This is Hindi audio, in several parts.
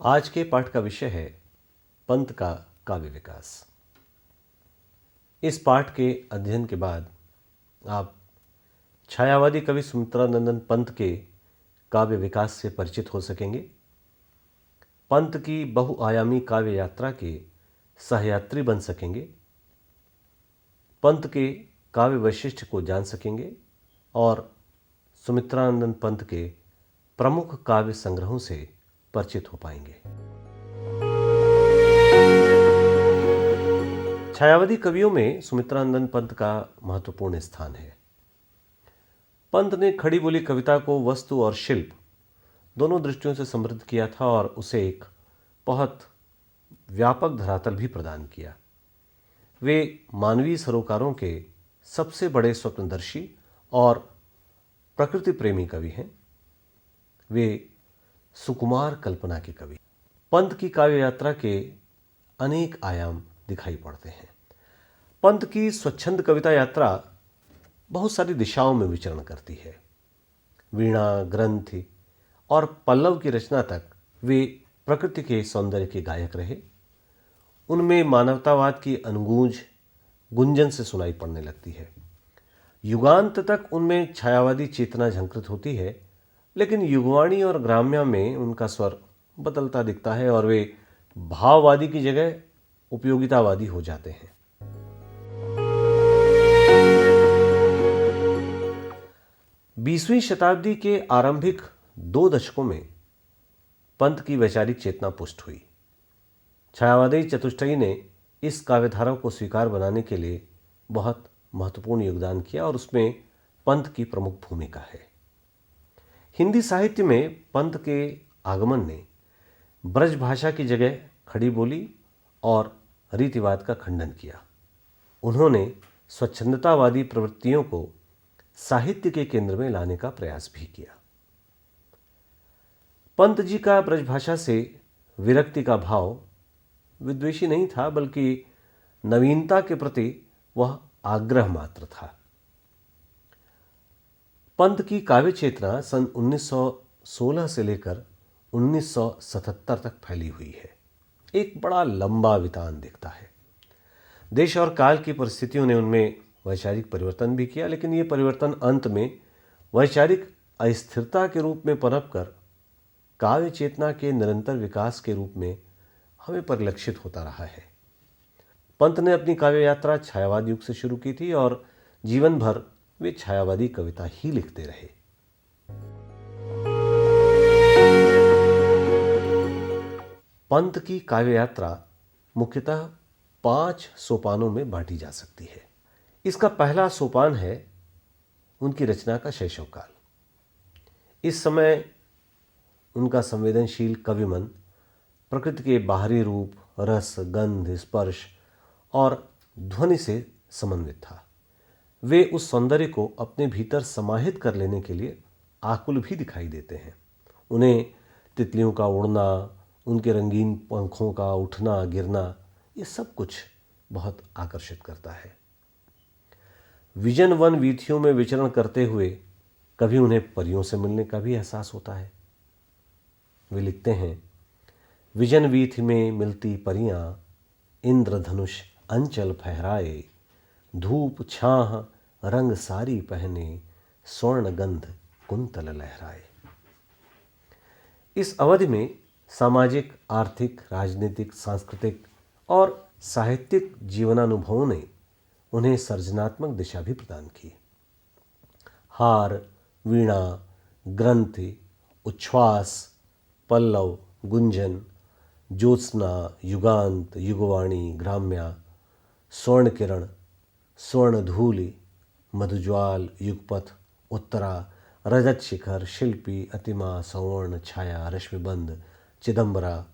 आज के पाठ का विषय है पंत का काव्य विकास। इस पाठ के अध्ययन के बाद आप छायावादी कवि सुमित्रानंदन पंत के काव्य विकास से परिचित हो सकेंगे। पंत की बहुआयामी काव्य यात्रा के सहयात्री बन सकेंगे। पंत के काव्य वैशिष्ट्य को जान सकेंगे और सुमित्रानंदन पंत के प्रमुख काव्य संग्रहों से परिचित हो पाएंगे। छायावादी कवियों में सुमित्रानंदन पंत का महत्वपूर्ण स्थान है। पंत ने खड़ी बोली कविता को वस्तु और शिल्प दोनों दृष्टियों से समृद्ध किया था और उसे एक बहुत व्यापक धरातल भी प्रदान किया। वे मानवीय सरोकारों के सबसे बड़े स्वप्नदर्शी और प्रकृति प्रेमी कवि हैं। वे सुकुमार कल्पना के कवि। पंत की काव्य यात्रा के अनेक आयाम दिखाई पड़ते हैं। पंत की स्वच्छंद कविता यात्रा बहुत सारी दिशाओं में विचरण करती है। वीणा, ग्रंथि और पल्लव की रचना तक वे प्रकृति के सौंदर्य के गायक रहे। उनमें मानवतावाद की अनुगूंज गुंजन से सुनाई पड़ने लगती है। युगांत तक उनमें छायावादी चेतना झंकृत होती है, लेकिन युगवाणी और ग्राम्य में उनका स्वर बदलता दिखता है और वे भाववादी की जगह उपयोगितावादी हो जाते हैं। 20वीं शताब्दी के आरंभिक 2 दशकों में पंत की वैचारिक चेतना पुष्ट हुई। छायावादी चतुष्टयी ने इस काव्यधारा को स्वीकार बनाने के लिए बहुत महत्वपूर्ण योगदान किया और उसमें पंत की प्रमुख भूमिका है। हिंदी साहित्य में पंत के आगमन ने ब्रज भाषा की जगह खड़ी बोली और रीतिवाद का खंडन किया। उन्होंने स्वच्छंदतावादी प्रवृत्तियों को साहित्य के केंद्र में लाने का प्रयास भी किया। पंत जी का ब्रजभाषा से विरक्ति का भाव विद्वेषी नहीं था, बल्कि नवीनता के प्रति वह आग्रह मात्र था। पंत की काव्य चेतना सन 1916 से लेकर 1977 तक फैली हुई है। एक बड़ा लंबा वितान दिखता है। देश और काल की परिस्थितियों ने उनमें वैचारिक परिवर्तन भी किया, लेकिन ये परिवर्तन अंत में वैचारिक अस्थिरता के रूप में पनपकर काव्य चेतना के निरंतर विकास के रूप में हमें परिलक्षित होता रहा है। पंत ने अपनी काव्य यात्रा छायावाद युग से शुरू की थी और जीवन भर वे छायावादी कविता ही लिखते रहे। पंत की काव्य यात्रा मुख्यतः 5 सोपानों में बांटी जा सकती है। इसका पहला सोपान है उनकी रचना का शैशवकाल। इस समय उनका संवेदनशील कविमन प्रकृति के बाहरी रूप, रस, गंध, स्पर्श और ध्वनि से समन्वित था। वे उस सौंदर्य को अपने भीतर समाहित कर लेने के लिए आकुल भी दिखाई देते हैं। उन्हें तितलियों का उड़ना, उनके रंगीन पंखों का उठना गिरना, ये सब कुछ बहुत आकर्षित करता है। विजन वन वीथियों में विचरण करते हुए कभी उन्हें परियों से मिलने का भी एहसास होता है। वे लिखते हैं, विजन वीथि में मिलती परियां, इंद्रधनुष अंचल फहराए, धूप छाह रंग सारी पहने, स्वर्ण गंध कुंतल लहराए। इस अवधि में सामाजिक, आर्थिक, राजनीतिक, सांस्कृतिक और साहित्यिक जीवनानुभवों ने उन्हें सर्जनात्मक दिशा भी प्रदान की। हार, वीणा, ग्रंथि, उच्छ्वास, पल्लव, गुंजन, ज्योत्सना, युगांत, युगवाणी, ग्राम्या, स्वर्ण किरण, स्वर्ण धूलि, मधुज्वाल, युगपथ, उत्तरा, रजत शिखर, शिल्पी, अतिमा, सवर्ण, छाया, रश्मिबंध, चिदंबरा,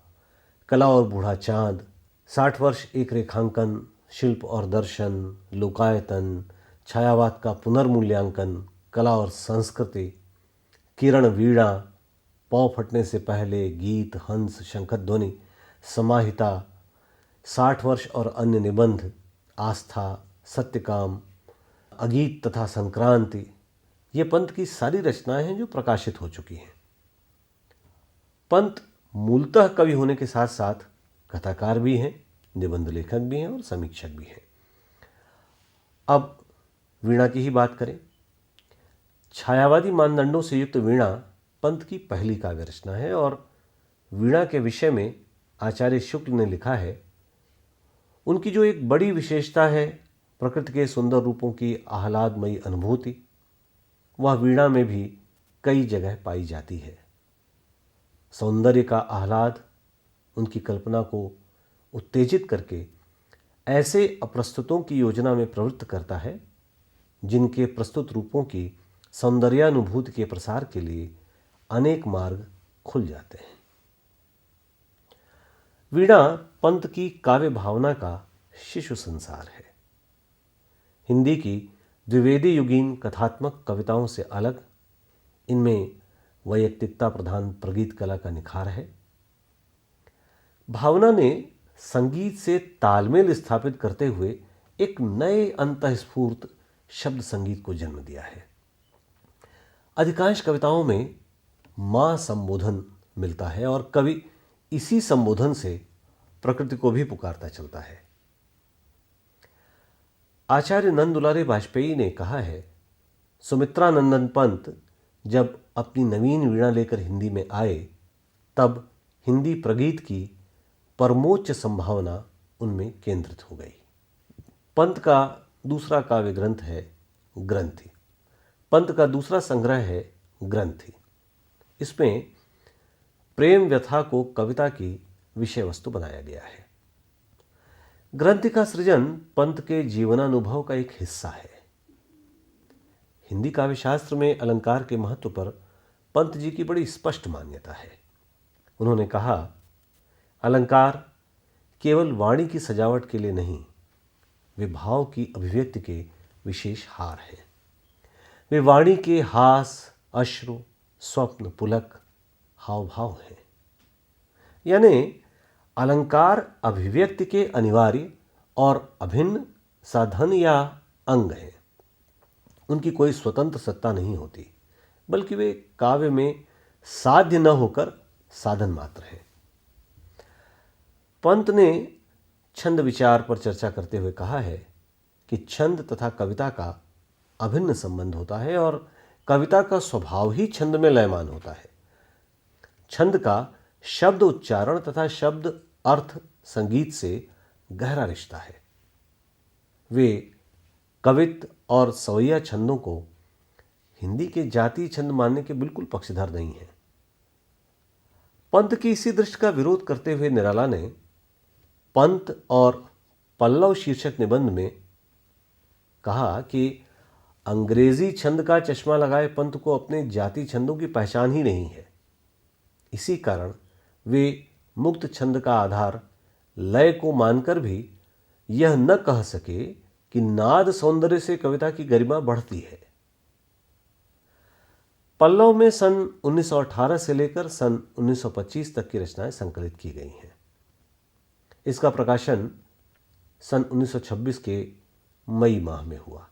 कला और बूढ़ा चांद, 60 वर्ष एक रेखांकन, शिल्प और दर्शन, लोकायतन, छायावाद का पुनर्मूल्यांकन, कला और संस्कृति, किरण, वीणा, पौ फटने से पहले, गीत, हंस, शंखध्वनि, समाहिता, 60 वर्ष और अन्य निबंध, आस्था, सत्यकाम, अगीत तथा संक्रांति, ये पंत की सारी रचनाएं हैं जो प्रकाशित हो चुकी हैं। पंत मूलतः कवि होने के साथ साथ कथाकार भी हैं, निबंध लेखक भी हैं और समीक्षक भी हैं। अब वीणा की ही बात करें। छायावादी मानदंडों से युक्त वीणा पंत की पहली काव्य रचना है और वीणा के विषय में आचार्य शुक्ल ने लिखा है, उनकी जो एक बड़ी विशेषता है प्रकृति के सुंदर रूपों की आह्लादमयी अनुभूति, वह वीणा में भी कई जगह पाई जाती है। सौंदर्य का आह्लाद उनकी कल्पना को उत्तेजित करके ऐसे अप्रस्तुतों की योजना में प्रवृत्त करता है जिनके प्रस्तुत रूपों की सौंदर्यानुभूति के प्रसार के लिए अनेक मार्ग खुल जाते हैं। वीणा पंत की काव्य भावना का शिशु संसार है। हिंदी की द्विवेदी युगीन कथात्मक कविताओं से अलग इनमें वैयक्तिकता प्रधान प्रगीत कला का निखार है। भावना ने संगीत से तालमेल स्थापित करते हुए एक नए अंतःस्फूर्त शब्द संगीत को जन्म दिया है। अधिकांश कविताओं में मां संबोधन मिलता है और कवि इसी संबोधन से प्रकृति को भी पुकारता चलता है। आचार्य नंददुलारे वाजपेयी ने कहा है, सुमित्रानंदन पंत जब अपनी नवीन वीणा लेकर हिंदी में आए तब हिंदी प्रगीत की परमोच्च संभावना उनमें केंद्रित हो गई। पंत का दूसरा काव्य ग्रंथ है ग्रंथि। पंत का दूसरा संग्रह है ग्रंथि। इसमें प्रेम व्यथा को कविता की विषय वस्तु बनाया गया है। ग्रंथि का सृजन पंत के जीवनानुभव का एक हिस्सा है। हिंदी काव्य शास्त्र में अलंकार के महत्व पर पंत जी की बड़ी स्पष्ट मान्यता है। उन्होंने कहा, अलंकार केवल वाणी की सजावट के लिए नहीं, वे भाव की अभिव्यक्ति के विशेष हार हैं। वे वाणी के हास, अश्रु, स्वप्न, पुलक, हाव भाव हैं। यानी अलंकार अभिव्यक्ति के अनिवार्य और अभिन्न साधन या अंग हैं। उनकी कोई स्वतंत्र सत्ता नहीं होती, बल्कि वे काव्य में साध्य न होकर साधन मात्र है। पंत ने छंद विचार पर चर्चा करते हुए कहा है कि छंद तथा कविता का अभिन्न संबंध होता है और कविता का स्वभाव ही छंद में लयमान होता है। छंद का शब्द उच्चारण तथा शब्द अर्थ संगीत से गहरा रिश्ता है। वे कवित्व और सवैया छंदों को हिंदी के जातीय छंद मानने के बिल्कुल पक्षधर नहीं है। पंत की इसी दृष्टि का विरोध करते हुए निराला ने पंत और पल्लव शीर्षक निबंध में कहा कि अंग्रेजी छंद का चश्मा लगाए पंत को अपने जाति छंदों की पहचान ही नहीं है। इसी कारण वे मुक्त छंद का आधार लय को मानकर भी यह न कह सके कि नाद सौंदर्य से कविता की गरिमा बढ़ती है। पल्लव में सन 1918 से लेकर सन 1925 तक की रचनाएं संकलित की गई हैं। इसका प्रकाशन सन 1926 के मई माह में हुआ।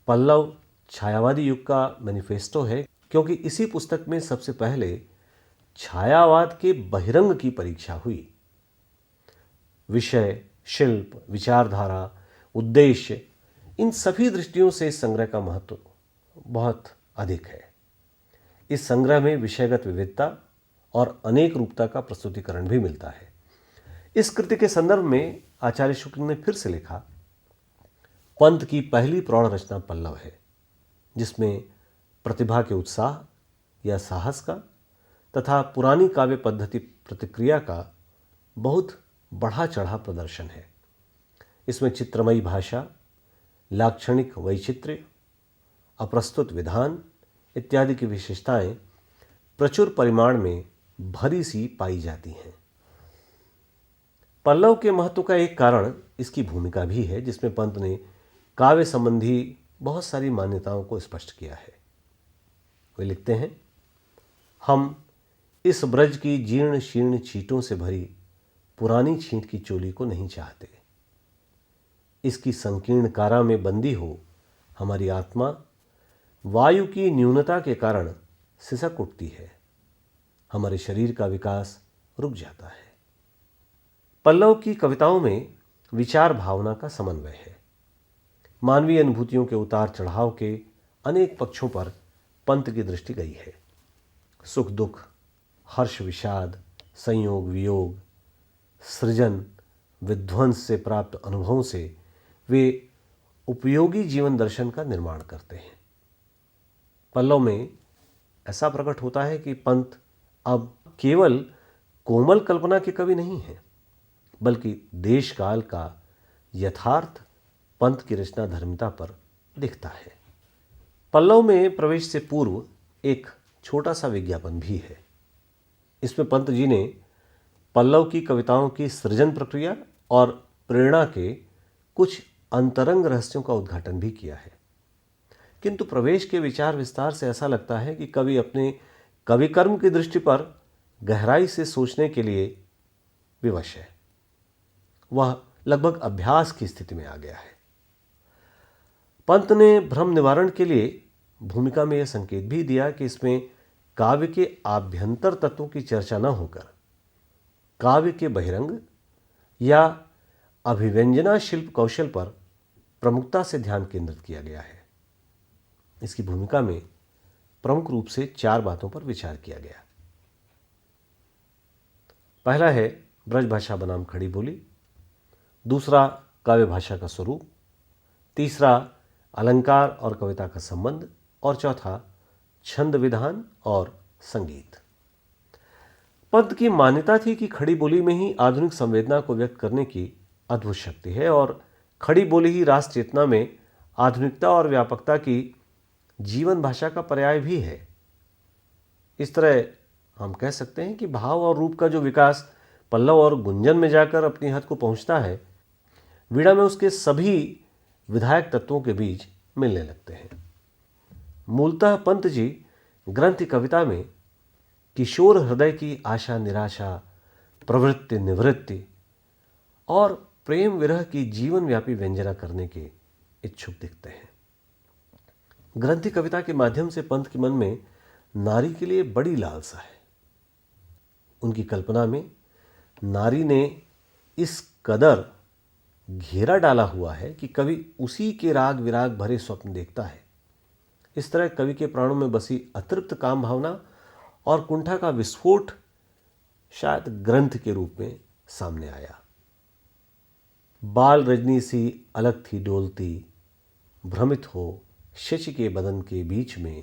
पल्लव छायावादी युग का मैनिफेस्टो है, क्योंकि इसी पुस्तक में सबसे पहले छायावाद के बहिरंग की परीक्षा हुई। विषय, शिल्प, विचारधारा, उद्देश्य, इन सभी दृष्टियों से इस संग्रह का महत्व बहुत अधिक है। इस संग्रह में विषयगत विविधता और अनेक रूपता का प्रस्तुतिकरण भी मिलता है। इस कृति के संदर्भ में आचार्य शुक्ल ने फिर से लिखा, पंत की पहली प्रौढ़ रचना पल्लव है, जिसमें प्रतिभा के उत्साह या साहस का तथा पुरानी काव्य पद्धति प्रतिक्रिया का बहुत बढ़ा चढ़ा प्रदर्शन है। इसमें चित्रमयी भाषा, लाक्षणिक वैचित्र्य, अप्रस्तुत विधान इत्यादि की विशेषताएं प्रचुर परिमाण में भरी सी पाई जाती हैं। पल्लव के महत्व का एक कारण इसकी भूमिका भी है, जिसमें पंत ने काव्य संबंधी बहुत सारी मान्यताओं को स्पष्ट किया है। वे लिखते हैं, हम इस ब्रज की जीर्ण शीर्ण छींटों से भरी पुरानी छींट की चोली को नहीं चाहते। इसकी संकीर्ण कारा में बंदी हो हमारी आत्मा वायु की न्यूनता के कारण सिसक उठती है। हमारे शरीर का विकास रुक जाता है। पल्लव की कविताओं में विचार भावना का समन्वय है। मानवीय अनुभूतियों के उतार चढ़ाव के अनेक पक्षों पर पंत की दृष्टि गई है। सुख दुख, हर्ष विषाद, संयोग वियोग, सृजन विध्वंस से प्राप्त अनुभवों से वे उपयोगी जीवन दर्शन का निर्माण करते हैं। पल्लव में ऐसा प्रकट होता है कि पंत अब केवल कोमल कल्पना के कवि नहीं हैं, बल्कि देश काल का यथार्थ पंत की रचना धर्मिता पर दिखता है। पल्लव में प्रवेश से पूर्व एक छोटा सा विज्ञापन भी है। इसमें पंत जी ने पल्लव की कविताओं की सृजन प्रक्रिया और प्रेरणा के कुछ अंतरंग रहस्यों का उद्घाटन भी किया है। किंतु प्रवेश के विचार विस्तार से ऐसा लगता है कि कवि अपने कवि कर्म की दृष्टि पर गहराई से सोचने के लिए विवश है। वह लगभग अभ्यास की स्थिति में आ गया है। पंत ने भ्रम निवारण के लिए भूमिका में यह संकेत भी दिया कि इसमें काव्य के आभ्यंतर तत्वों की चर्चा न होकर काव्य के बहिरंग या अभिव्यंजना शिल्प कौशल पर प्रमुखता से ध्यान केंद्रित किया गया है। इसकी भूमिका में प्रमुख रूप से 4 बातों पर विचार किया गया। पहला है ब्रज भाषा बनाम खड़ी बोली, दूसरा काव्य भाषा का स्वरूप, तीसरा अलंकार और कविता का संबंध, और चौथा छंद विधान और संगीत। पंत की मान्यता थी कि खड़ी बोली में ही आधुनिक संवेदना को व्यक्त करने की अद्भुत शक्ति है और खड़ी बोली ही राष्ट्र चेतना में आधुनिकता और व्यापकता की जीवन भाषा का पर्याय भी है। इस तरह हम कह सकते हैं कि भाव और रूप का जो विकास पल्लव और गुंजन में जाकर अपनी हद को पहुंचता है, वीणा में उसके सभी विधायक तत्वों के बीच मिलने लगते हैं। मूलतः पंत जी ग्रंथ कविता में किशोर हृदय की आशा निराशा, प्रवृत्ति निवृत्ति और प्रेम विरह की जीवन व्यापी व्यंजना करने के इच्छुक दिखते हैं। ग्रंथि कविता के माध्यम से पंत के मन में नारी के लिए बड़ी लालसा है। उनकी कल्पना में नारी ने इस कदर घेरा डाला हुआ है कि कवि उसी के राग विराग भरे स्वप्न देखता है। इस तरह कवि के प्राणों में बसी अतृप्त काम भावना और कुंठा का विस्फोट शायद ग्रंथ के रूप में सामने आया। बाल रजनी सी अलग थी डोलती, भ्रमित हो शशि के बदन के बीच में,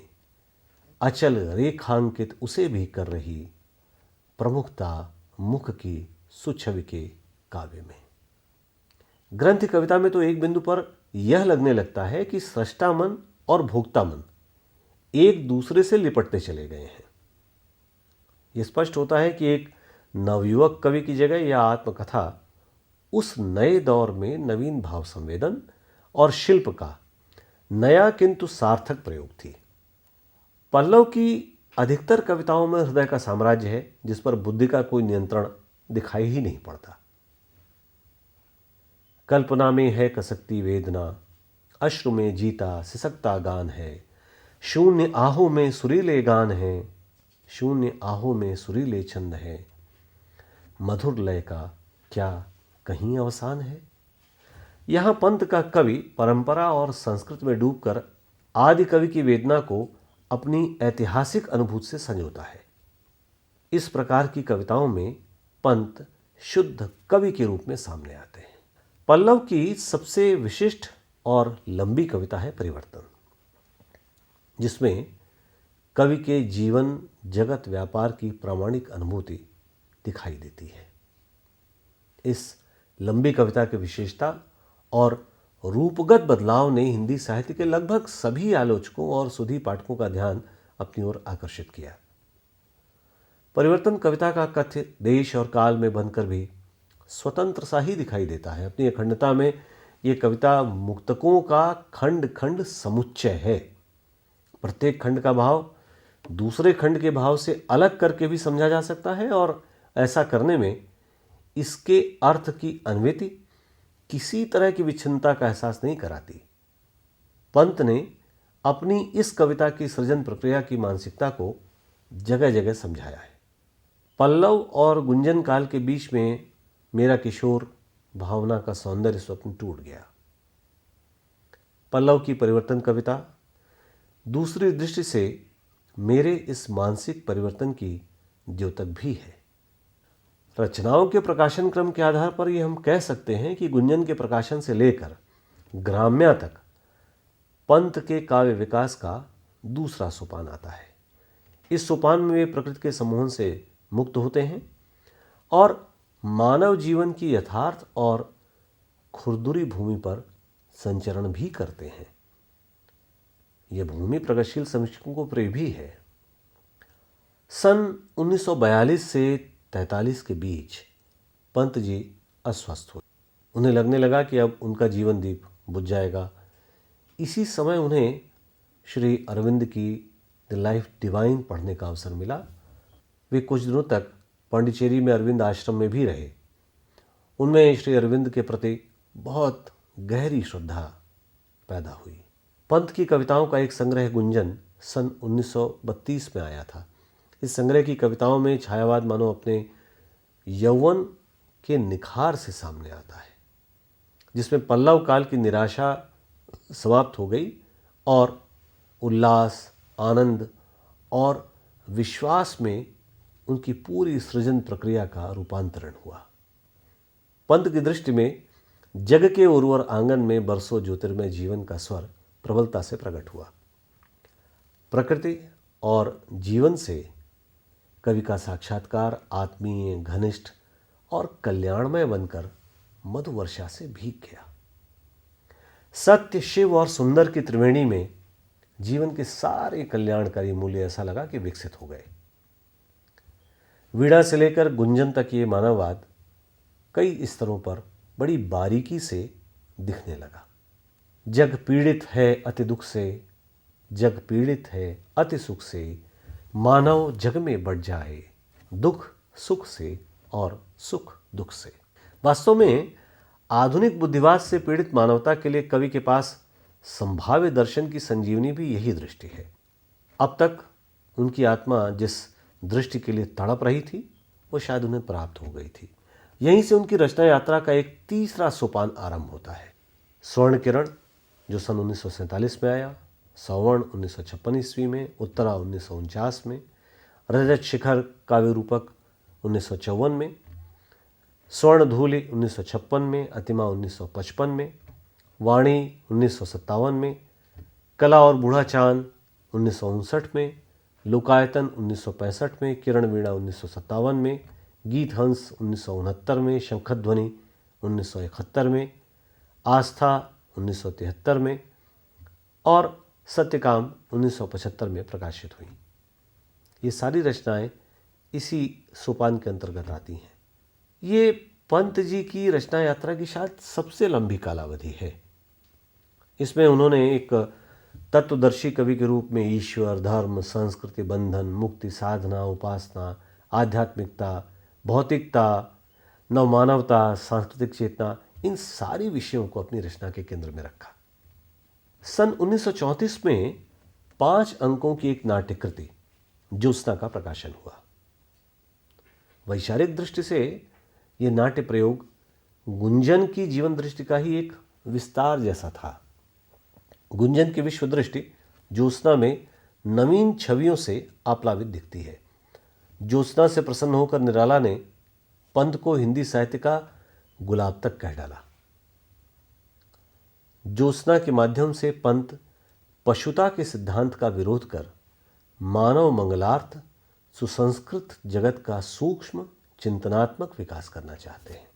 अचल रेखांकित उसे भी कर रही, प्रमुखता मुख की सुछवि के काव्य में। ग्रंथ कविता में तो एक बिंदु पर यह लगने लगता है कि सृष्टा मन और भोक्ता मन एक दूसरे से लिपटते चले गए हैं। यह स्पष्ट होता है कि एक नवयुवक कवि की जगह यह आत्मकथा उस नए दौर में नवीन भाव संवेदन और शिल्प का नया किंतु सार्थक प्रयोग थी। पल्लव की अधिकतर कविताओं में हृदय का साम्राज्य है, जिस पर बुद्धि का कोई नियंत्रण दिखाई ही नहीं पड़ता। कल्पना में है कसकती वेदना, अश्रु में जीता सिसकता गान है, शून्य आहों में सुरीले गान है, शून्य आहों में सुरीले छंद है, मधुर लय का क्या कहीं अवसान है। यहां पंत का कवि परंपरा और संस्कृत में डूबकर आदि कवि की वेदना को अपनी ऐतिहासिक अनुभूति से संजोता है। इस प्रकार की कविताओं में पंत शुद्ध कवि के रूप में सामने आते हैं। पल्लव की सबसे विशिष्ट और लंबी कविता है परिवर्तन, जिसमें कवि के जीवन जगत व्यापार की प्रामाणिक अनुभूति दिखाई देती है। इस लंबी कविता की विशेषता और रूपगत बदलाव ने हिंदी साहित्य के लगभग सभी आलोचकों और सुधी पाठकों का ध्यान अपनी ओर आकर्षित किया। परिवर्तन कविता का कथ्य देश और काल में बनकर भी स्वतंत्र सा ही दिखाई देता है। अपनी अखंडता में ये कविता मुक्तकों का खंड खंड समुच्चय है। प्रत्येक खंड का भाव दूसरे खंड के भाव से अलग करके भी समझा जा सकता है और ऐसा करने में इसके अर्थ की अन्वेति किसी तरह की विच्छिन्नता का एहसास नहीं कराती। पंत ने अपनी इस कविता की सृजन प्रक्रिया की मानसिकता को जगह जगह समझाया है। पल्लव और गुंजन काल के बीच में मेरा किशोर भावना का सौंदर्य स्वप्न टूट गया। पल्लव की परिवर्तन कविता दूसरी दृष्टि से मेरे इस मानसिक परिवर्तन की द्योतक भी है। रचनाओं के प्रकाशन क्रम के आधार पर यह हम कह सकते हैं कि गुंजन के प्रकाशन से लेकर ग्राम्या तक पंत के काव्य विकास का दूसरा सोपान आता है। इस सोपान में वे प्रकृति के सम्मोहन से मुक्त होते हैं और मानव जीवन की यथार्थ और खुरदुरी भूमि पर संचरण भी करते हैं। यह भूमि प्रगतिशील समीक्षकों को प्रिय भी है। सन 1942 से 43 के बीच पंत जी अस्वस्थ हुए। उन्हें लगने लगा कि अब उनका जीवन दीप बुझ जाएगा। इसी समय उन्हें श्री अरविंद की द लाइफ डिवाइन पढ़ने का अवसर मिला। वे कुछ दिनों तक पांडिचेरी में अरविंद आश्रम में भी रहे। उनमें श्री अरविंद के प्रति बहुत गहरी श्रद्धा पैदा हुई। पंत की कविताओं का एक संग्रह गुंजन सन 1932 में आया था। इस संग्रह की कविताओं में छायावाद मानो अपने यौवन के निखार से सामने आता है, जिसमें पल्लव काल की निराशा समाप्त हो गई और उल्लास, आनंद और विश्वास में उनकी पूरी सृजन प्रक्रिया का रूपांतरण हुआ। पंत की दृष्टि में जग के उर्वर आंगन में बरसों ज्योतिर्मय जीवन का स्वर प्रबलता से प्रकट हुआ। प्रकृति और जीवन से कवि का साक्षात्कार आत्मीय, घनिष्ठ और कल्याणमय बनकर मधु वर्षा से भीग गया। सत्य, शिव और सुंदर की त्रिवेणी में जीवन के सारे कल्याणकारी मूल्य ऐसा लगा कि विकसित हो गए। वीणा से लेकर गुंजन तक ये मानववाद कई स्तरों पर बड़ी बारीकी से दिखने लगा। जग पीड़ित है अति दुख से, जग पीड़ित है अति सुख से, मानव जग में बढ़ जाए, दुख सुख से और सुख दुख से। वास्तव में आधुनिक बुद्धिवाद से पीड़ित मानवता के लिए कवि के पास संभाव्य दर्शन की संजीवनी भी यही दृष्टि है। अब तक उनकी आत्मा जिस दृष्टि के लिए तड़प रही थी वो शायद उन्हें प्राप्त हो गई थी। यहीं से उनकी रचना यात्रा का एक तीसरा सोपान आरंभ होता है। स्वर्ण किरण जो सन 1947 में आया, सवर्ण 1956 ईस्वी में, उत्तरा 1949 में, रजत शिखर काव्य रूपक 1954 में, स्वर्ण धूलि 1956 में, अतिमा 1955 में, वाणी 1957 में, कला और बूढ़ा चांद 1959 में, लोकायतन 1965 में, किरण वीणा 1957 में, गीत हंस 1969 में, शंखध्वनि 1971 में, आस्था 1973 में और सत्यकाम 1975 में प्रकाशित हुई। ये सारी रचनाएं इसी सोपान के अंतर्गत आती हैं। ये पंत जी की रचना यात्रा की शायद सबसे लंबी कालावधि है। इसमें उन्होंने एक तत्वदर्शी कवि के रूप में ईश्वर, धर्म, संस्कृति, बंधन, मुक्ति, साधना, उपासना, आध्यात्मिकता, भौतिकता, नवमानवता, सांस्कृतिक चेतना, इन सारी विषयों को अपनी रचना के केंद्र में रखा। सन 1934 में 5 अंकों की एक नाट्य कृति ज्योत्सना का प्रकाशन हुआ। वैचारिक दृष्टि से यह नाट्य प्रयोग गुंजन की जीवन दृष्टि का ही एक विस्तार जैसा था। गुंजन की विश्व दृष्टि ज्योत्सना में नवीन छवियों से आप्लावित दिखती है। ज्योत्सना से प्रसन्न होकर निराला ने पंत को हिंदी साहित्य का गुलाब तक कह डाला। ज्योत्सना के माध्यम से पंत पशुता के सिद्धांत का विरोध कर मानव मंगलार्थ सुसंस्कृत जगत का सूक्ष्म चिंतनात्मक विकास करना चाहते हैं।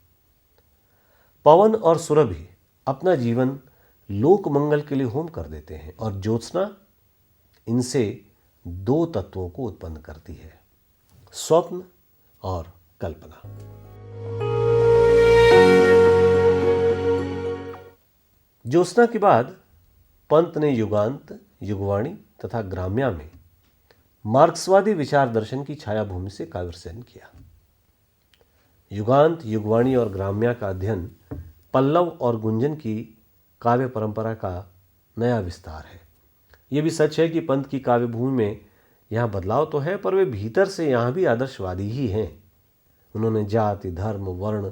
पवन और सुरभि अपना जीवन लोक मंगल के लिए होम कर देते हैं और ज्योत्सना इनसे 2 तत्वों को उत्पन्न करती है, स्वप्न और कल्पना। ज्योत्सना के बाद पंत ने युगांत, युगवाणी तथा ग्राम्या में मार्क्सवादी विचार दर्शन की छाया भूमि से काव्य रचना किया। युगांत, युगवाणी और ग्राम्या का अध्ययन पल्लव और गुंजन की काव्य परंपरा का नया विस्तार है। यह भी सच है कि पंत की काव्य भूमि में यहाँ बदलाव तो है, पर वे भीतर से यहाँ भी आदर्शवादी ही हैं। उन्होंने जाति, धर्म, वर्ण,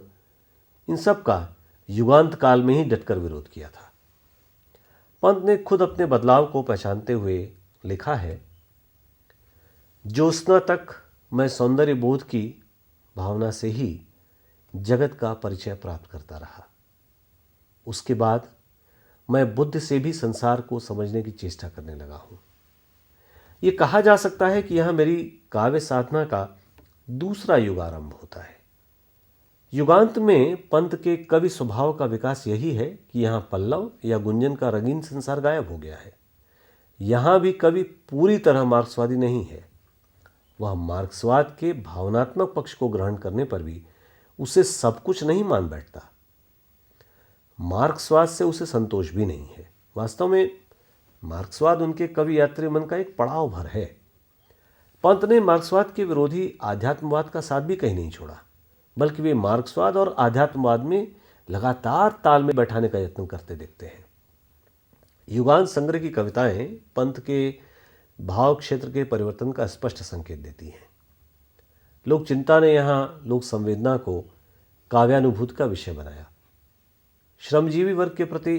इन सब का युगांत काल में ही डटकर विरोध किया था। पंत ने खुद अपने बदलाव को पहचानते हुए लिखा है, ज्योत्सना तक मैं सौंदर्य बोध की भावना से ही जगत का परिचय प्राप्त करता रहा। उसके बाद मैं बुद्ध से भी संसार को समझने की चेष्टा करने लगा हूं। यह कहा जा सकता है कि यहां मेरी काव्य साधना का दूसरा युग आरंभ होता है। युगांत में पंत के कवि स्वभाव का विकास यही है कि यहां पल्लव या गुंजन का रंगीन संसार गायब हो गया है। यहां भी कवि पूरी तरह मार्क्सवादी नहीं है। वह मार्क्सवाद के भावनात्मक पक्ष को ग्रहण करने पर भी उसे सब कुछ नहीं मान बैठता। मार्क्सवाद से उसे संतोष भी नहीं है। वास्तव में मार्क्सवाद उनके कवि यात्री मन का एक पड़ाव भर है। पंत ने मार्क्सवाद के विरोधी आध्यात्मवाद का साथ भी कहीं नहीं छोड़ा, बल्कि वे मार्क्सवाद और आध्यात्मवाद में लगातार ताल में बैठाने का यत्न करते दिखते हैं। युगांत संग्रह की कविताएं पंत के भाव क्षेत्र के परिवर्तन का स्पष्ट संकेत देती हैं। लोक चिंता ने यहां लोक संवेदना को काव्यानुभूति का विषय बनाया। श्रमजीवी वर्ग के प्रति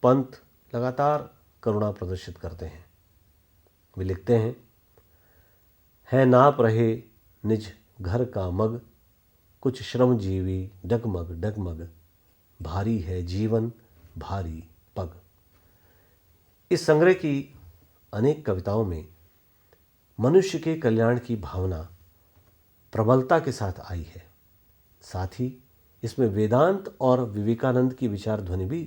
पंत लगातार करुणा प्रदर्शित करते हैं। वे लिखते हैं, है नाप रहे निज घर का मग, कुछ श्रमजीवी डगमग डगमग, भारी है जीवन भारी पग। इस संग्रह की अनेक कविताओं में मनुष्य के कल्याण की भावना प्रबलता के साथ आई है। साथ ही इसमें वेदांत और विवेकानंद की विचार ध्वनि भी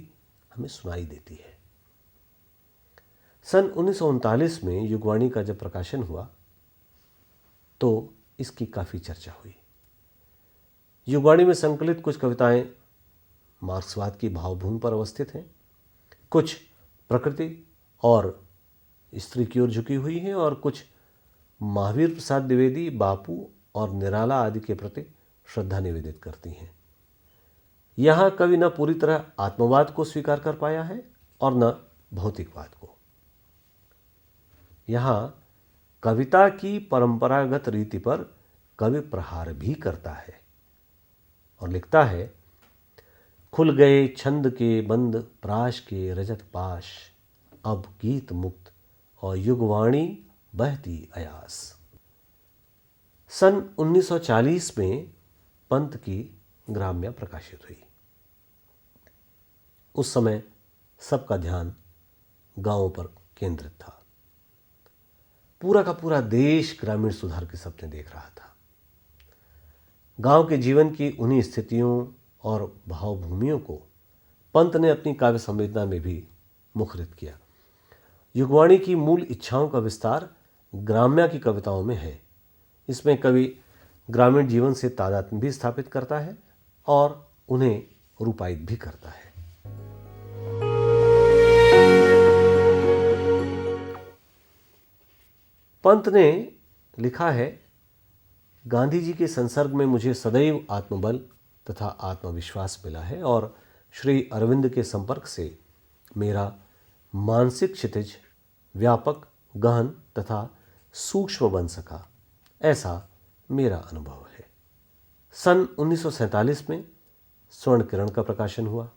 हमें सुनाई देती है। सन 1939 में युगवाणी का जब प्रकाशन हुआ तो इसकी काफी चर्चा हुई। युगवाणी में संकलित कुछ कविताएं मार्क्सवाद की भावभूमि पर अवस्थित हैं, कुछ प्रकृति और स्त्री की ओर झुकी हुई हैं और कुछ महावीर प्रसाद द्विवेदी, बापू और निराला आदि के प्रति श्रद्धा निवेदित करती हैं। यहां कवि न पूरी तरह आत्मवाद को स्वीकार कर पाया है और न भौतिकवाद को। यहां कविता की परंपरागत रीति पर कवि प्रहार भी करता है और लिखता है, खुल गए छंद के बंद प्राश के रजत पाश, अब गीत मुक्त और युगवाणी बहती अयास। सन 1940 में पंत की ग्राम्या प्रकाशित हुई। उस समय सबका ध्यान गांवों पर केंद्रित था। पूरा का पूरा देश ग्रामीण सुधार के सपने देख रहा था। गांव के जीवन की उन्हीं स्थितियों और भावभूमियों को पंत ने अपनी काव्य संवेदना में भी मुखरित किया। युगवाणी की मूल इच्छाओं का विस्तार ग्राम्या की कविताओं में है। इसमें कवि ग्रामीण जीवन से तादात्म्य भी स्थापित करता है और उन्हें रूपायित भी करता है। पंत ने लिखा है, गांधी जी के संसर्ग में मुझे सदैव आत्मबल तथा आत्मविश्वास मिला है और श्री अरविंद के संपर्क से मेरा मानसिक क्षितिज व्यापक, गहन तथा सूक्ष्म बन सका, ऐसा मेरा अनुभव है। सन 1947 में स्वर्ण किरण का प्रकाशन हुआ।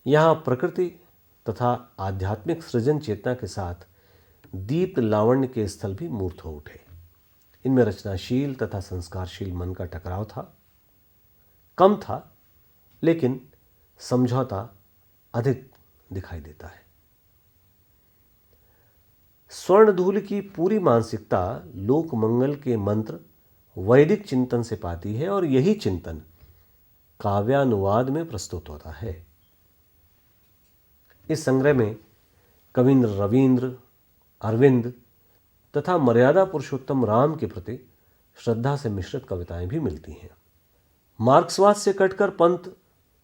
यहाँ प्रकृति तथा आध्यात्मिक सृजन चेतना के साथ दीप्त लावण्य के स्थल भी मूर्त हो उठे। इनमें रचनाशील तथा संस्कारशील मन का टकराव था। कम था, लेकिन समझौता अधिक दिखाई देता है। स्वर्णधूल की पूरी मानसिकता लोक मंगल के मंत्र वैदिक चिंतन से पाती है और यही चिंतन काव्यानुवाद में प्रस्तुत होता है। इस संग्रह में कविंद्र रवींद्र, अरविंद तथा मर्यादा पुरुषोत्तम राम के प्रति श्रद्धा से मिश्रित कविताएं भी मिलती हैं। मार्क्सवाद से कटकर पंत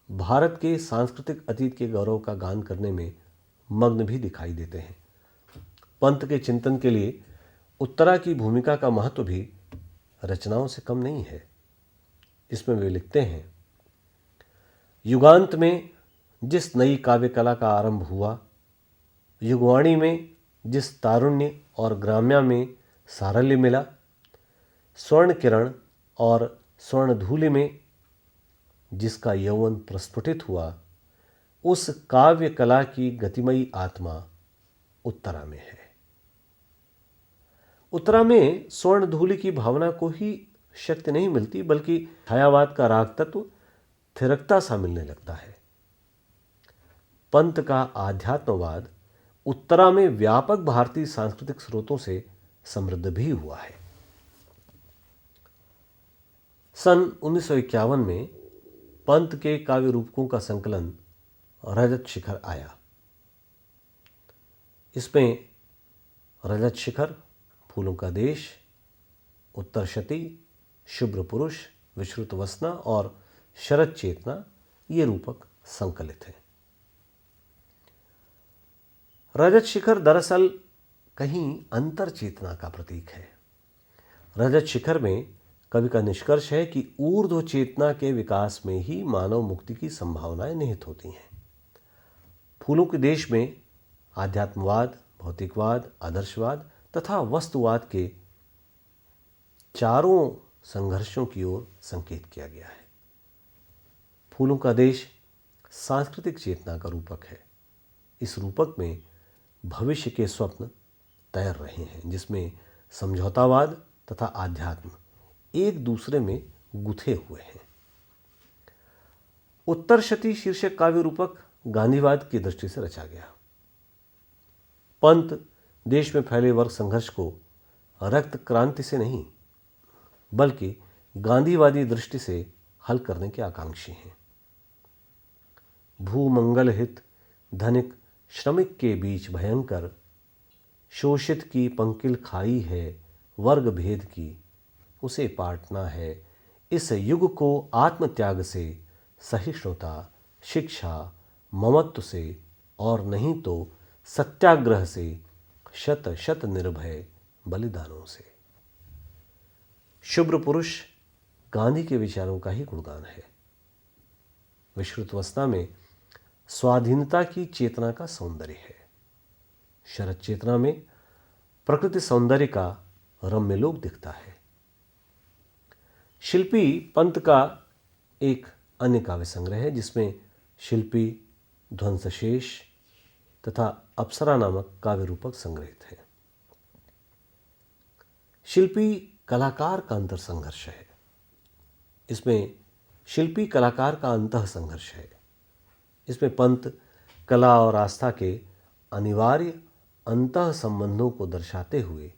भारत के सांस्कृतिक अतीत के गौरव का गान करने में मग्न भी दिखाई देते हैं। पंत के चिंतन के लिए उत्तरा की भूमिका का महत्व भी रचनाओं से कम नहीं है। इसमें वे लिखते हैं, युगांत में जिस नई काव्य कला का आरंभ हुआ, युगवाणी में जिस तारुण्य और ग्राम्य में सारल्य मिला, स्वर्ण किरण और स्वर्ण धूलि में जिसका यौवन प्रस्फुटित हुआ, उस काव्य कला की गतिमयी आत्मा उत्तरा में है। उत्तरा में स्वर्ण धूलि की भावना को ही शक्ति नहीं मिलती, बल्कि छायावाद का राग तत्व थिरकता सा मिलने लगता है। पंत का आध्यात्मवाद उत्तरा में व्यापक भारतीय सांस्कृतिक स्रोतों से समृद्ध भी हुआ है। सन 1951 में पंत के काव्य रूपकों का संकलन रजत शिखर आया। इसमें रजत शिखर, फूलों का देश, उत्तरशती, शुभ्र पुरुष, विश्रुत वसना और शरद चेतना ये रूपक संकलित हैं। रजत शिखर दरअसल कहीं अंतर चेतना का प्रतीक है। रजत शिखर में कवि का निष्कर्ष है कि ऊर्ध्व चेतना के विकास में ही मानव मुक्ति की संभावनाएं निहित होती हैं। फूलों के देश में आध्यात्मवाद, भौतिकवाद, आदर्शवाद तथा वस्तुवाद के चारों संघर्षों की ओर संकेत किया गया है। फूलों का देश सांस्कृतिक चेतना का रूपक है। इस रूपक में भविष्य के स्वप्न तैर रहे हैं, जिसमें समझौतावाद तथा आध्यात्म एक दूसरे में गुथे हुए हैं। उत्तरशती शीर्षक काव्य रूपक गांधीवाद की दृष्टि से रचा गया। पंत देश में फैले वर्ग संघर्ष को रक्त क्रांति से नहीं, बल्कि गांधीवादी दृष्टि से हल करने के आकांक्षी हैं। भूमंगल हित धनिक श्रमिक के बीच भयंकर शोषित की पंकिल खाई है, वर्ग भेद की उसे पाटना है। इस युग को आत्मत्याग से, सहिष्णुता, शिक्षा, ममत्व से और नहीं तो सत्याग्रह से, शत शत निर्भय बलिदानों से। शुभ्र पुरुष गांधी के विचारों का ही गुणगान है। विश्रुत वसना में स्वाधीनता की चेतना का सौंदर्य है। शरद चेतना में प्रकृति सौंदर्य का रम्य लोक दिखता है। शिल्पी पंत का एक अन्य काव्य संग्रह है, जिसमें शिल्पी, ध्वंसशेष तथा अप्सरा नामक काव्य रूपक संग्रहित है। शिल्पी कलाकार का अंतर संघर्ष है। इसमें शिल्पी कलाकार का अंतः संघर्ष है। इसमें पंत कला और आस्था के अनिवार्य अंतः संबंधों को दर्शाते हुए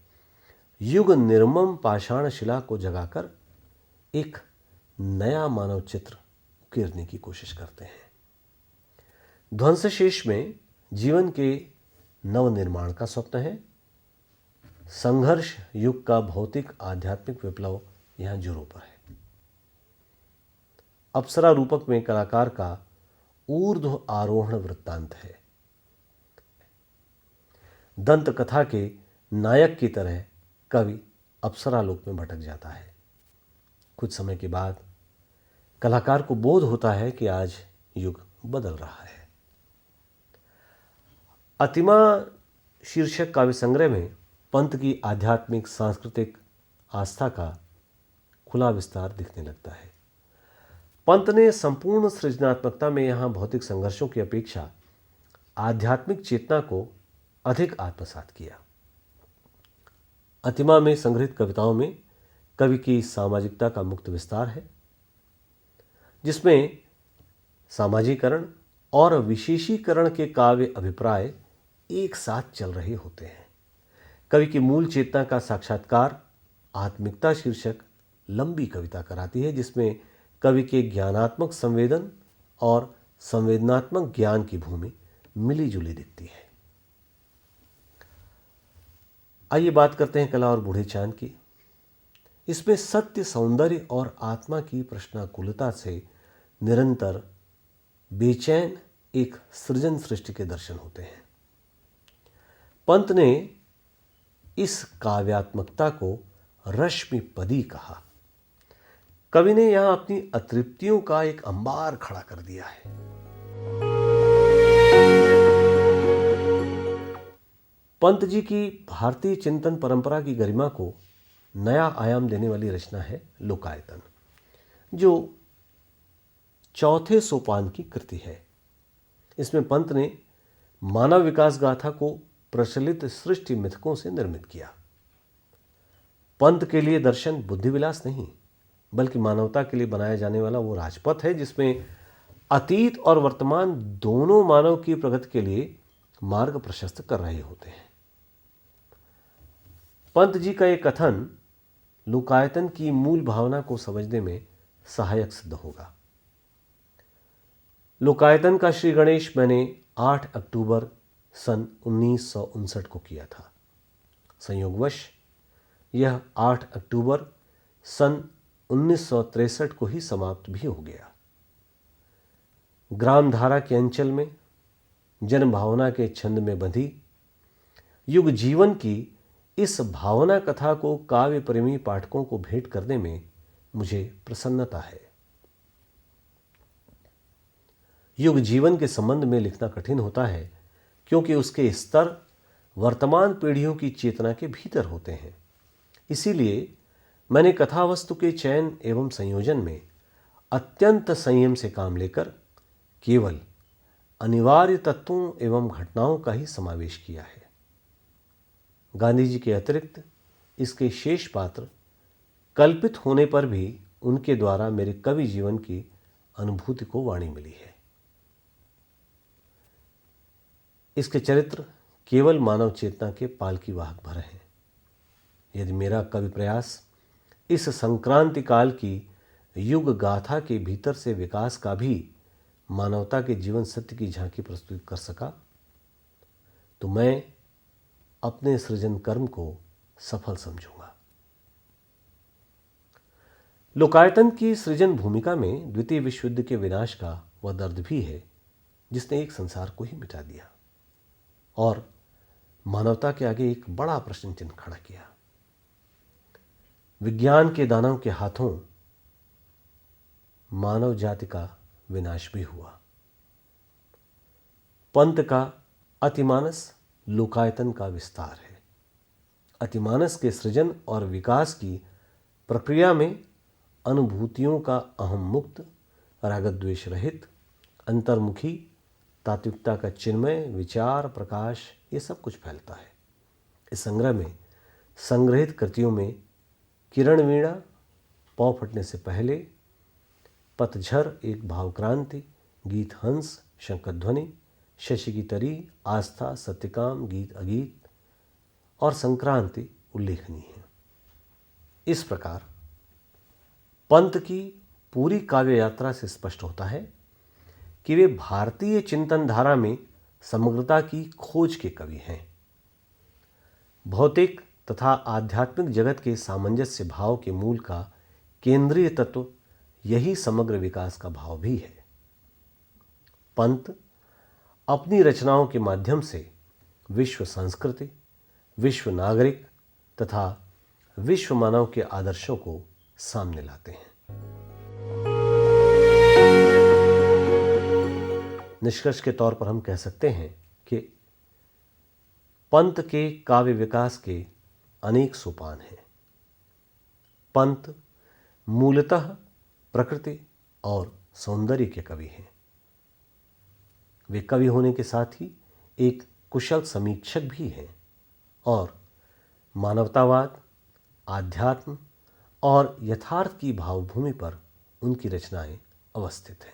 युग निर्मम पाषाण शिला को जगाकर एक नया मानव चित्र उकेरने की कोशिश करते हैं। ध्वंसशेष में जीवन के नवनिर्माण का स्वप्न है। संघर्ष युग का भौतिक आध्यात्मिक विप्लव यहां जोरों पर है। अप्सरा रूपक में कलाकार का ऊर्ध्व आरोहण वृत्तांत है। दंत कथा के नायक की तरह कवि अप्सरा लोक में भटक जाता है। कुछ समय के बाद कलाकार को बोध होता है कि आज युग बदल रहा है। अतिमा शीर्षक काव्य संग्रह में पंत की आध्यात्मिक सांस्कृतिक आस्था का खुला विस्तार दिखने लगता है। पंत ने संपूर्ण सृजनात्मकता में यहां भौतिक संघर्षों की अपेक्षा आध्यात्मिक चेतना को अधिक आत्मसात किया। अतिमा में संग्रहित कविताओं में कवि की सामाजिकता का मुक्त विस्तार है, जिसमें सामाजिकरण और विशेषीकरण के काव्य अभिप्राय एक साथ चल रहे होते हैं। कवि की मूल चेतना का साक्षात्कार आत्मिकता शीर्षक लंबी कविता कराती है, जिसमें कवि के ज्ञानात्मक संवेदन और संवेदनात्मक ज्ञान की भूमि मिली जुली दिखती है। आइए बात करते हैं कला और बूढ़े चांद की। इसमें सत्य, सौंदर्य और आत्मा की प्रश्नाकुलता से निरंतर बेचैन एक सृजन सृष्टि के दर्शन होते हैं। पंत ने इस काव्यात्मकता को रश्मिपदी कहा। कवि ने यहां अपनी अतृप्तियों का एक अंबार खड़ा कर दिया है। पंत जी की भारतीय चिंतन परंपरा की गरिमा को नया आयाम देने वाली रचना है लोकायतन, जो चौथे सोपान की कृति है। इसमें पंत ने मानव विकास गाथा को प्रचलित सृष्टि मिथकों से निर्मित किया। पंत के लिए दर्शन बुद्धिविलास नहीं, बल्कि मानवता के लिए बनाया जाने वाला वो राजपथ है जिसमें अतीत और वर्तमान दोनों मानव की प्रगति के लिए मार्ग प्रशस्त कर रहे होते हैं। पंत जी का यह कथन लोकायतन की मूल भावना को समझने में सहायक सिद्ध होगा। लोकायतन का श्री गणेश मैंने 8 अक्टूबर सन 1959 को किया था। संयोगवश यह 8 अक्टूबर सन 1963 को ही समाप्त भी हो गया। ग्रामधारा के अंचल में जन भावना के छंद में बंधी युग जीवन की इस भावना कथा को काव्य प्रेमी पाठकों को भेंट करने में मुझे प्रसन्नता है। युग जीवन के संबंध में लिखना कठिन होता है क्योंकि उसके स्तर वर्तमान पीढ़ियों की चेतना के भीतर होते हैं। इसीलिए मैंने कथावस्तु के चयन एवं संयोजन में अत्यंत संयम से काम लेकर केवल अनिवार्य तत्वों एवं घटनाओं का ही समावेश किया है। गांधी जी के अतिरिक्त इसके शेष पात्र कल्पित होने पर भी उनके द्वारा मेरे कवि जीवन की अनुभूति को वाणी मिली है। इसके चरित्र केवल मानव चेतना के पालकी वाहक भर हैं। यदि मेरा कवि प्रयास इस संक्रांति काल की युग गाथा के भीतर से विकास का भी मानवता के जीवन सत्य की झांकी प्रस्तुत कर सका, तो मैं अपने सृजन कर्म को सफल समझूंगा। लोकायतन की सृजन भूमिका में द्वितीय विश्व युद्ध के विनाश का वह दर्द भी है जिसने एक संसार को ही मिटा दिया और मानवता के आगे एक बड़ा प्रश्न चिन्ह खड़ा किया। विज्ञान के दानव के हाथों मानव जाति का विनाश भी हुआ। पंत का अतिमानस लोकायतन का विस्तार है। अतिमानस के सृजन और विकास की प्रक्रिया में अनुभूतियों का अहम मुक्त, रागद्वेष रहित, अंतर्मुखी, तात्विकता का चिन्मय, विचार, प्रकाश, ये सब कुछ फैलता है। इस संग्रह में संग्रहित कृतियों में किरण वीणा, पौ फटने से पहले, पतझर एक भावक्रांति, गीत हंस, शंखध्वनि, शशि की तरी, आस्था, सत्यकाम, गीत अगीत और संक्रांति उल्लेखनीय है। इस प्रकार पंत की पूरी काव्य यात्रा से स्पष्ट होता है कि वे भारतीय चिंतन धारा में समग्रता की खोज के कवि हैं। भौतिक तथा आध्यात्मिक जगत के सामंजस्य भाव के मूल का केंद्रीय तत्व यही समग्र विकास का भाव भी है। पंत अपनी रचनाओं के माध्यम से विश्व संस्कृति, विश्व नागरिक तथा विश्व मानव के आदर्शों को सामने लाते हैं। निष्कर्ष के तौर पर हम कह सकते हैं कि पंत के काव्य विकास के अनेक सोपान हैं। पंत मूलतः प्रकृति और सौंदर्य के कवि हैं। वे कवि होने के साथ ही एक कुशल समीक्षक भी हैं और मानवतावाद, आध्यात्म और यथार्थ की भावभूमि पर उनकी रचनाएं अवस्थित हैं।